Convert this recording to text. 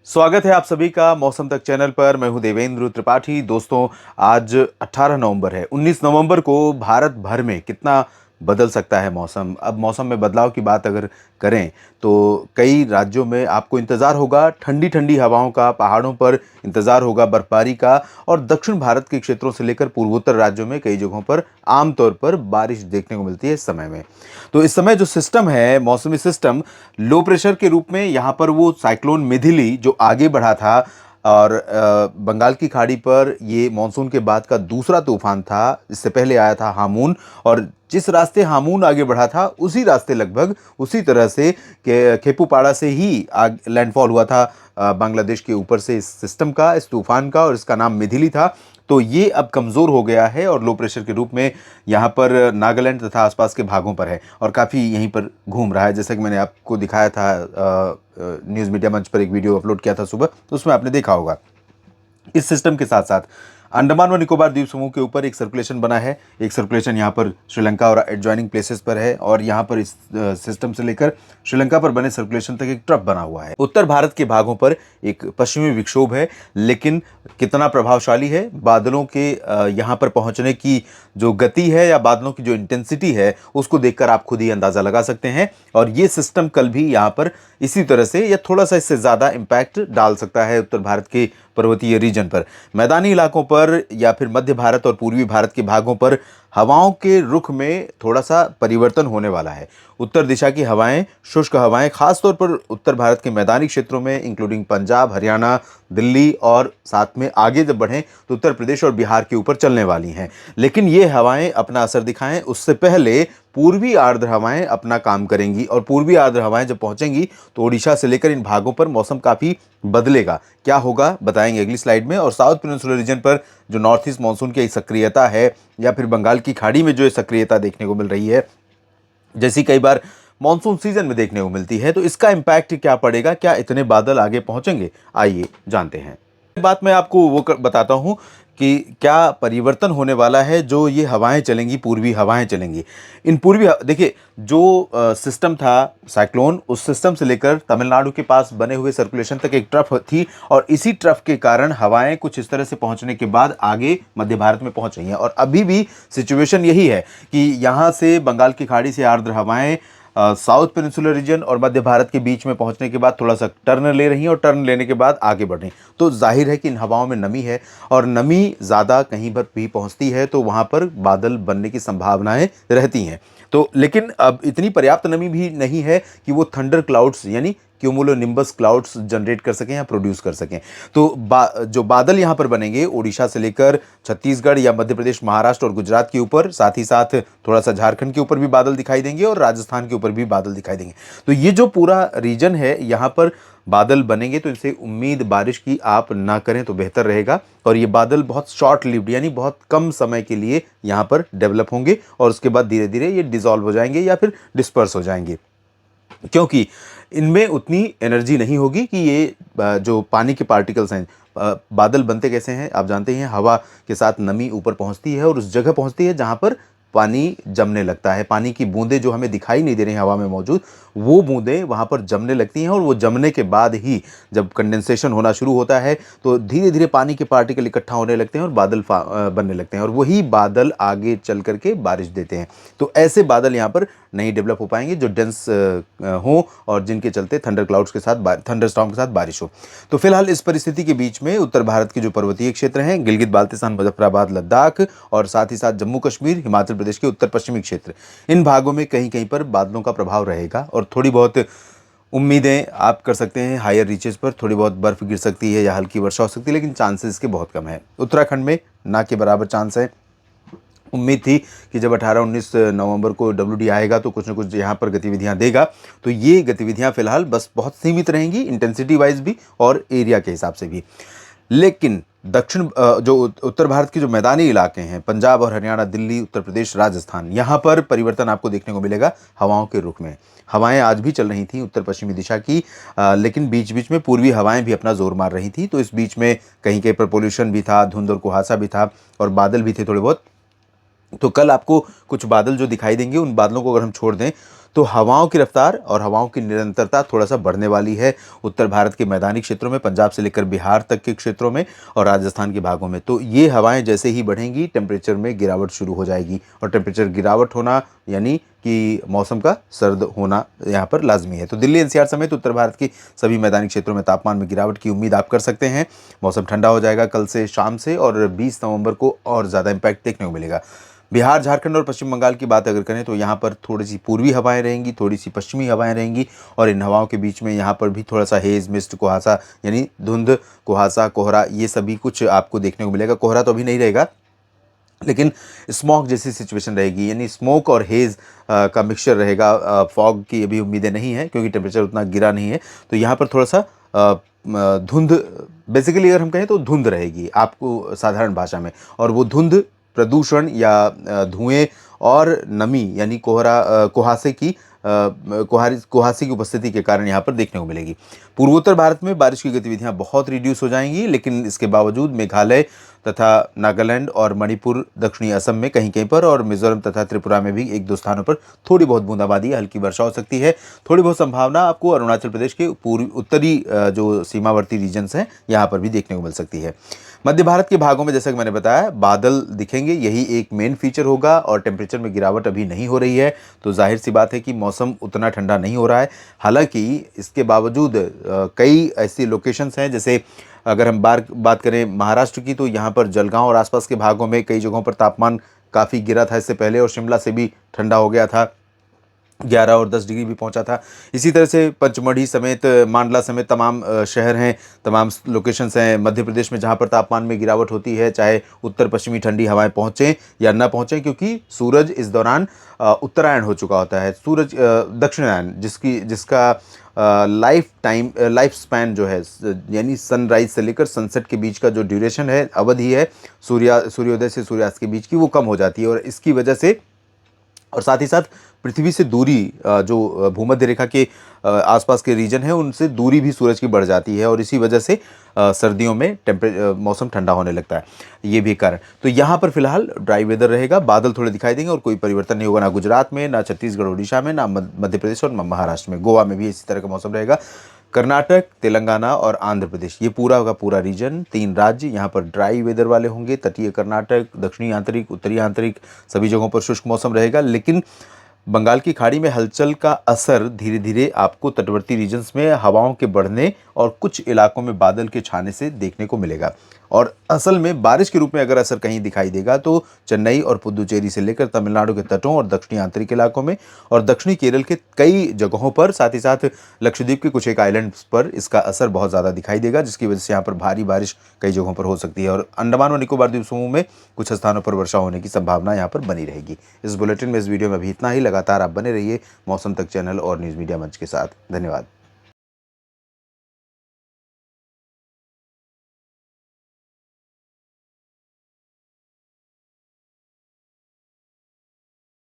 स्वागत है आप सभी का मौसम तक चैनल पर। मैं हूं देवेंद्र त्रिपाठी। दोस्तों, आज 18 नवंबर है। 19 नवंबर को भारत भर में कितना बदल सकता है मौसम। अब मौसम में बदलाव की बात अगर करें तो कई राज्यों में आपको इंतज़ार होगा ठंडी ठंडी हवाओं का, पहाड़ों पर इंतज़ार होगा बर्फबारी का, और दक्षिण भारत के क्षेत्रों से लेकर पूर्वोत्तर राज्यों में कई जगहों पर आमतौर पर बारिश देखने को मिलती है इस समय में। तो इस समय जो सिस्टम है, मौसमी सिस्टम, लो प्रेशर के रूप में यहाँ पर वो साइक्लोन मिथिली जो आगे बढ़ा था, और बंगाल की खाड़ी पर ये मानसून के बाद का दूसरा तूफान था। इससे पहले आया था हामून, और जिस रास्ते हामून आगे बढ़ा था उसी रास्ते लगभग उसी तरह से खेपुपाड़ा से ही लैंडफॉल हुआ था बांग्लादेश के ऊपर से इस सिस्टम का, इस तूफान का, और इसका नाम मिथिली था। तो ये अब कमज़ोर हो गया है और लो प्रेशर के रूप में यहाँ पर नागालैंड तथा आसपास के भागों पर है और काफ़ी यहीं पर घूम रहा है। जैसा कि मैंने आपको दिखाया था, न्यूज़ मीडिया मंच पर एक वीडियो अपलोड किया था सुबह, तो उसमें आपने देखा होगा। इस सिस्टम के साथ साथ अंडमान व निकोबार द्वीप समूह के ऊपर एक सर्कुलेशन बना है। एक सर्कुलेशन यहाँ पर श्रीलंका और एडजॉइनिंग प्लेसेस पर है, और यहाँ पर इस सिस्टम से लेकर श्रीलंका पर बने सर्कुलेशन तक एक ट्रफ बना हुआ है। उत्तर भारत के भागों पर एक पश्चिमी विक्षोभ है, लेकिन कितना प्रभावशाली है, बादलों के यहाँ पर पहुँचने की जो गति है या बादलों की जो इंटेंसिटी है, उसको देखकर आप खुद ही अंदाज़ा लगा सकते हैं। और ये सिस्टम कल भी यहाँ पर इसी तरह से या थोड़ा सा इससे ज़्यादा इम्पैक्ट डाल सकता है उत्तर भारत के पर्वतीय रीजन पर। मैदानी इलाकों पर या फिर मध्य भारत और पूर्वी भारत के भागों पर हवाओं के रुख में थोड़ा सा परिवर्तन होने वाला है। उत्तर दिशा की हवाएं, शुष्क हवाएं, खासतौर पर उत्तर भारत के मैदानी क्षेत्रों में इंक्लूडिंग पंजाब, हरियाणा, दिल्ली, और साथ में आगे जब बढ़ें तो उत्तर प्रदेश और बिहार के ऊपर चलने वाली हैं। लेकिन ये हवाएं अपना असर दिखाएं उससे पहले पूर्वी आर्द्र हवाएं अपना काम करेंगी, और पूर्वी आर्द्र हवाएं जब पहुंचेंगी तो ओडिशा से लेकर इन भागों पर मौसम काफ़ी बदलेगा। क्या होगा बताएंगे अगली स्लाइड में। और साउथ पेनिनसुलर रीजन पर जो नॉर्थ ईस्ट मानसून की सक्रियता है, या फिर बंगाल की खाड़ी में जो सक्रियता देखने को मिल रही है, जैसी कई बार मॉनसून सीजन में देखने को मिलती है, तो इसका इम्पैक्ट क्या पड़ेगा, क्या इतने बादल आगे पहुंचेंगे, आइए जानते हैं। बात मैं आपको वो बताता हूं कि क्या परिवर्तन होने वाला है। जो ये हवाएं चलेंगी, पूर्वी हवाएं चलेंगी, इन देखिए, जो सिस्टम था साइक्लोन, उस सिस्टम से लेकर तमिलनाडु के पास बने हुए सर्कुलेशन तक एक ट्रफ थी, और इसी ट्रफ के कारण हवाएं कुछ इस तरह से पहुंचने के बाद आगे मध्य भारत में पहुंच रही हैं। और अभी भी सिचुएशन यही है कि यहाँ से बंगाल की खाड़ी से आर्द्र हवाएं साउथ पेनिनसुलर रीजन और मध्य भारत के बीच में पहुंचने के बाद थोड़ा सा टर्न ले रही हैं, और टर्न लेने के बाद आगे बढ़ रही हैं। तो जाहिर है कि इन हवाओं में नमी है, और नमी ज़्यादा कहीं पर भी पहुंचती है तो वहां पर बादल बनने की संभावनाएं रहती हैं। तो लेकिन अब इतनी पर्याप्त नमी भी नहीं है कि वो थंडर क्लाउड्स यानी क्यूमुलोनिम्बस क्लाउड्स जनरेट कर सकें या प्रोड्यूस कर सकें। तो जो बादल यहाँ पर बनेंगे ओडिशा से लेकर छत्तीसगढ़ या मध्य प्रदेश, महाराष्ट्र और गुजरात के ऊपर, साथ ही साथ थोड़ा सा झारखंड के ऊपर भी बादल दिखाई देंगे, और राजस्थान के ऊपर भी बादल दिखाई देंगे। तो ये जो पूरा रीजन है, यहाँ पर बादल बनेंगे, तो इनसे उम्मीद बारिश की आप ना करें तो बेहतर रहेगा। और ये बादल बहुत शॉर्ट लिव्ड यानी बहुत कम समय के लिए यहाँ पर डेवलप होंगे, और उसके बाद धीरे धीरे ये डिसॉल्व हो जाएंगे या फिर डिस्पर्स हो जाएंगे, क्योंकि इनमें उतनी एनर्जी नहीं होगी कि ये जो पानी के पार्टिकल्स हैं। बादल बनते कैसे हैं आप जानते हैं, हवा के साथ नमी ऊपर पहुंचती है और उस जगह पहुंचती है जहां पर पानी जमने लगता है। पानी की बूंदें जो हमें दिखाई नहीं दे रही हैं हवा में मौजूद, वो बूंदें वहाँ पर जमने लगती हैं, और वो जमने के बाद ही जब कंडेंसेशन होना शुरू होता है तो धीरे धीरे पानी के पार्टिकल इकट्ठा होने लगते हैं और बादल बनने लगते हैं, और वही बादल आगे चल करके बारिश देते हैं। तो ऐसे बादल यहाँ पर नहीं डेवलप हो पाएंगे जो डेंस हों, और जिनके चलते थंडर क्लाउड्स के साथ, थंडर स्टॉर्म के साथ बारिश हो। तो फिलहाल इस परिस्थिति के बीच में उत्तर भारत के जो पर्वतीय क्षेत्र हैं, गिलगित बाल्टिस्तान, मुजफ्फराबाद, लद्दाख, और साथ ही साथ जम्मू कश्मीर, हिमाचल प्रदेश के उत्तर पश्चिमी क्षेत्र, इन भागों में कहीं कहीं पर बादलों का प्रभाव रहेगा, और थोड़ी बहुत उम्मीदें आप कर सकते हैं हायर रीचेस पर थोड़ी बहुत बर्फ गिर सकती है या हल्की वर्षा हो सकती है, लेकिन चांसेस के बहुत कम है। उत्तराखंड में ना के बराबर चांस है। उम्मीद थी कि जब 18-19 नवंबर को WD आएगा तो कुछ ना कुछ यहाँ पर गतिविधियाँ देगा, तो ये गतिविधियाँ फिलहाल बस बहुत सीमित रहेंगी, इंटेंसिटी वाइज भी और एरिया के हिसाब से भी। लेकिन जो उत्तर भारत के जो मैदानी इलाके हैं, पंजाब और हरियाणा, दिल्ली, उत्तर प्रदेश, राजस्थान, यहाँ पर परिवर्तन आपको देखने को मिलेगा हवाओं के रुख में। हवाएं आज भी चल रही थी उत्तर पश्चिमी दिशा की, लेकिन बीच बीच में पूर्वी हवाएं भी अपना जोर मार रही थी। तो इस बीच में कहीं कहीं पर पोल्यूशन भी था, धुंध और कुहासा भी था, और बादल भी थे थोड़े बहुत। तो कल आपको कुछ बादल जो दिखाई देंगे, उन बादलों को अगर हम छोड़ दें तो हवाओं की रफ्तार और हवाओं की निरंतरता थोड़ा-सा बढ़ने वाली है उत्तर भारत के मैदानी क्षेत्रों में, पंजाब से लेकर बिहार तक के क्षेत्रों में और राजस्थान के भागों में। तो ये हवाएँ जैसे ही बढ़ेंगी, टेम्परेचर में गिरावट शुरू हो जाएगी और टेम्परेचर गिरावट होना यानी कि मौसम का सर्द होना यहाँ पर लाज़मी है। तो दिल्ली एनसीआर समेत उत्तर भारत के सभी मैदानी क्षेत्रों में तापमान में गिरावट की उम्मीद आप कर सकते हैं। मौसम ठंडा हो जाएगा कल से शाम से और 20 नवंबर को और ज़्यादा इम्पैक्ट देखने को मिलेगा। बिहार, झारखंड और पश्चिम बंगाल की बात अगर करें तो यहाँ पर थोड़ी-सी पूर्वी हवाएँ रहेंगी, थोड़ी-सी पश्चिमी हवाएँ रहेंगी और इन हवाओं के बीच में यहाँ पर भी थोड़ा-सा हेज़, मिस्ट, कुहासा यानी धुंध, कुहासा, कोहरा ये सभी कुछ आपको देखने को मिलेगा। कोहरा तो अभी नहीं रहेगा, लेकिन स्मॉग जैसी सिचुएशन रहेगी यानी स्मोक और हेज़ का मिक्सचर रहेगा। फॉग की अभी उम्मीदें नहीं हैं क्योंकि टेम्परेचर उतना गिरा नहीं है। तो यहाँ पर थोड़ा-सा धुंध बेसिकली अगर हम कहें तो धुंध रहेगी आपको साधारण भाषा में और वो धुंध प्रदूषण या धुएँ और नमी यानी कुहासे की कुहासे की उपस्थिति के कारण यहाँ पर देखने को मिलेगी। पूर्वोत्तर भारत में बारिश की गतिविधियाँ बहुत रिड्यूस हो जाएंगी, लेकिन इसके बावजूद मेघालय तथा नागालैंड और मणिपुर, दक्षिणी असम में कहीं-कहीं पर और मिजोरम तथा त्रिपुरा में भी 1-2 स्थानों पर थोड़ी बहुत बूंदाबांदी, हल्की वर्षा हो सकती है। थोड़ी बहुत संभावना आपको अरुणाचल प्रदेश के उत्तरी जो सीमावर्ती रीजन्स हैं, यहाँ पर भी देखने को मिल सकती है। मध्य भारत के भागों में जैसा कि मैंने बताया बादल दिखेंगे, यही एक मेन फीचर होगा और टेम्परेचर में गिरावट अभी नहीं हो रही है, तो ज़ाहिर सी बात है कि मौसम उतना ठंडा नहीं हो रहा है। हालाँकि इसके बावजूद कई ऐसी लोकेशंस हैं जैसे अगर हम बात करें महाराष्ट्र की तो यहाँ पर जलगांव और आसपास के भागों में कई जगहों पर तापमान काफ़ी गिरा था इससे पहले और शिमला से भी ठंडा हो गया था, 11 और 10 डिग्री भी पहुंचा था। इसी तरह से पचमढ़ी समेत मांडला समेत तमाम शहर हैं, तमाम लोकेशंस हैं मध्य प्रदेश में जहां पर तापमान में गिरावट होती है, चाहे उत्तर पश्चिमी ठंडी हवाएं पहुंचें या ना पहुंचें, क्योंकि सूरज इस दौरान उत्तरायण हो चुका होता है। सूरज दक्षिणायन जिसका लाइफ स्पैन जो है यानी सनराइज से लेकर सनसेट के बीच का जो ड्यूरेशन है, अवधि है सूर्योदय से सूर्यास्त के बीच की, वो कम हो जाती है और इसकी वजह से और साथ ही साथ पृथ्वी से दूरी जो भूमध्य रेखा के आसपास के रीजन है उनसे दूरी भी सूरज की बढ़ जाती है और इसी वजह से सर्दियों में मौसम ठंडा होने लगता है, ये भी कारण। तो यहाँ पर फिलहाल ड्राई वेदर रहेगा, बादल थोड़े दिखाई देंगे और कोई परिवर्तन नहीं होगा ना गुजरात में, ना छत्तीसगढ़ उड़ीसा में, ना मध्य प्रदेश और महाराष्ट्र में। गोवा में भी इसी तरह का मौसम रहेगा। कर्नाटक, तेलंगाना और आंध्र प्रदेश ये पूरा का पूरा रीजन 3 राज्य यहाँ पर ड्राई वेदर वाले होंगे। तटीय कर्नाटक, दक्षिणी आंतरिक, उत्तरी आंतरिक सभी जगहों पर शुष्क मौसम रहेगा, लेकिन बंगाल की खाड़ी में हलचल का असर धीरे धीरे आपको तटवर्ती रीजन्स में हवाओं के बढ़ने और कुछ इलाकों में बादल के छाने से देखने को मिलेगा। और असल में बारिश के रूप में अगर असर कहीं दिखाई देगा तो चेन्नई और पुदुचेरी से लेकर तमिलनाडु के तटों और दक्षिणी आंतरिक इलाकों में और दक्षिणी केरल के कई जगहों पर, साथ ही साथ लक्षद्वीप के कुछ एक आइलैंड्स पर इसका असर बहुत ज़्यादा दिखाई देगा, जिसकी वजह से यहाँ पर भारी बारिश कई जगहों पर हो सकती है और अंडमान और निकोबार द्वीप समूह में कुछ स्थानों पर वर्षा होने की संभावना यहाँ पर बनी रहेगी। इस बुलेटिन में, इस वीडियो में अभी इतना ही। लगातार आप बने रहिए मौसम तक चैनल और न्यूज़ मीडिया मंच के साथ। धन्यवाद।